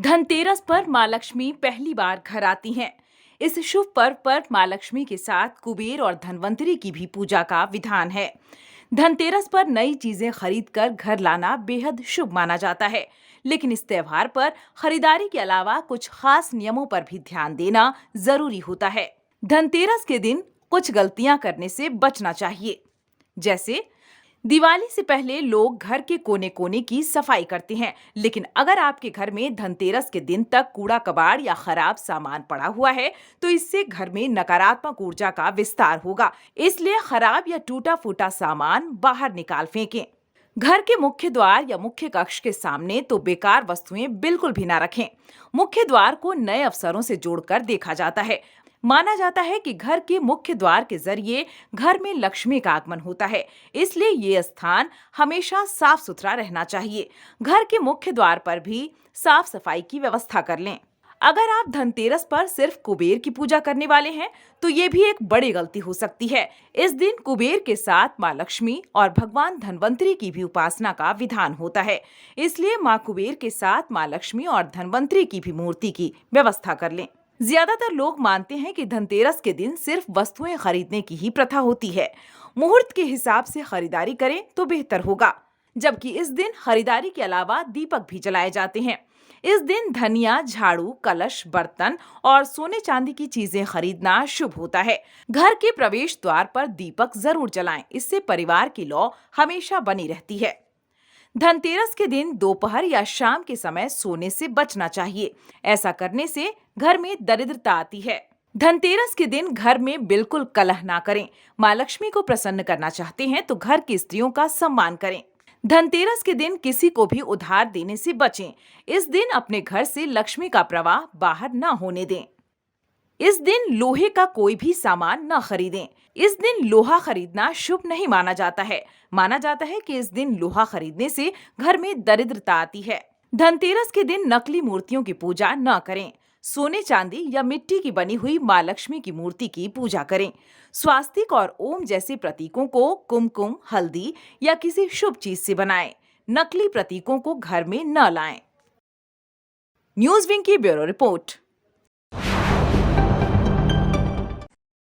धनतेरस पर माँ लक्ष्मी पहली बार घर आती हैं। इस शुभ पर्व पर माँ लक्ष्मी के साथ कुबेर और धनवंतरी की भी पूजा का विधान है। धनतेरस पर नई चीजें खरीद कर घर लाना बेहद शुभ माना जाता है, लेकिन इस त्योहार पर खरीदारी के अलावा कुछ खास नियमों पर भी ध्यान देना जरूरी होता है। धनतेरस के दिन कुछ गलतियां करने से बचना चाहिए, जैसे दिवाली से पहले लोग घर के कोने कोने की सफाई करते हैं, लेकिन अगर आपके घर में धनतेरस के दिन तक कूड़ा कबाड़ या खराब सामान पड़ा हुआ है, तो इससे घर में नकारात्मक ऊर्जा का विस्तार होगा। इसलिए खराब या टूटा फूटा सामान बाहर निकाल फेंकें। घर के मुख्य द्वार या मुख्य कक्ष के सामने तो बेकार वस्तुएं बिल्कुल भी ना रखें। मुख्य द्वार को नए अवसरों से जोड़कर देखा जाता है। माना जाता है कि घर के मुख्य द्वार के जरिए घर में लक्ष्मी का आगमन होता है, इसलिए ये स्थान हमेशा साफ सुथरा रहना चाहिए। घर के मुख्य द्वार पर भी साफ सफाई की व्यवस्था कर लें। अगर आप धनतेरस पर सिर्फ कुबेर की पूजा करने वाले हैं, तो ये भी एक बड़ी गलती हो सकती है। इस दिन कुबेर के साथ माँ लक्ष्मी और भगवान धनवंतरी की भी उपासना का विधान होता है। इसलिए माँ कुबेर के साथ माँ लक्ष्मी और धनवंतरी की भी मूर्ति की व्यवस्था कर लें। ज्यादातर लोग मानते हैं कि धनतेरस के दिन सिर्फ वस्तुएं खरीदने की ही प्रथा होती है। मुहूर्त के हिसाब से खरीदारी करें तो बेहतर होगा, जबकि इस दिन खरीदारी के अलावा दीपक भी जलाए जाते हैं। इस दिन धनिया, झाड़ू, कलश, बर्तन और सोने चांदी की चीजें खरीदना शुभ होता है। घर के प्रवेश द्वार पर दीपक जरूर जलाएं, इससे परिवार की लौ हमेशा बनी रहती है। धनतेरस के दिन दोपहर या शाम के समय सोने से बचना चाहिए। ऐसा करने से घर में दरिद्रता आती है। धनतेरस के दिन घर में बिल्कुल कलह ना करें। माँ लक्ष्मी को प्रसन्न करना चाहते हैं तो घर की स्त्रियों का सम्मान करें। धनतेरस के दिन किसी को भी उधार देने से बचें। इस दिन अपने घर से लक्ष्मी का प्रवाह बाहर ना होने दें। इस दिन लोहे का कोई भी सामान न खरीदें। इस दिन लोहा खरीदना शुभ नहीं माना जाता है। माना जाता है कि इस दिन लोहा खरीदने से घर में दरिद्रता आती है। धनतेरस के दिन नकली मूर्तियों की पूजा न करें। सोने चांदी या मिट्टी की बनी हुई माँ लक्ष्मी की मूर्ति की पूजा करें। स्वास्तिक और ओम जैसे प्रतीकों को कुमकुम, हल्दी या किसी शुभ चीज से बनाएं। नकली प्रतीकों को घर में न लाएं। न्यूज़ विंग की ब्यूरो रिपोर्ट।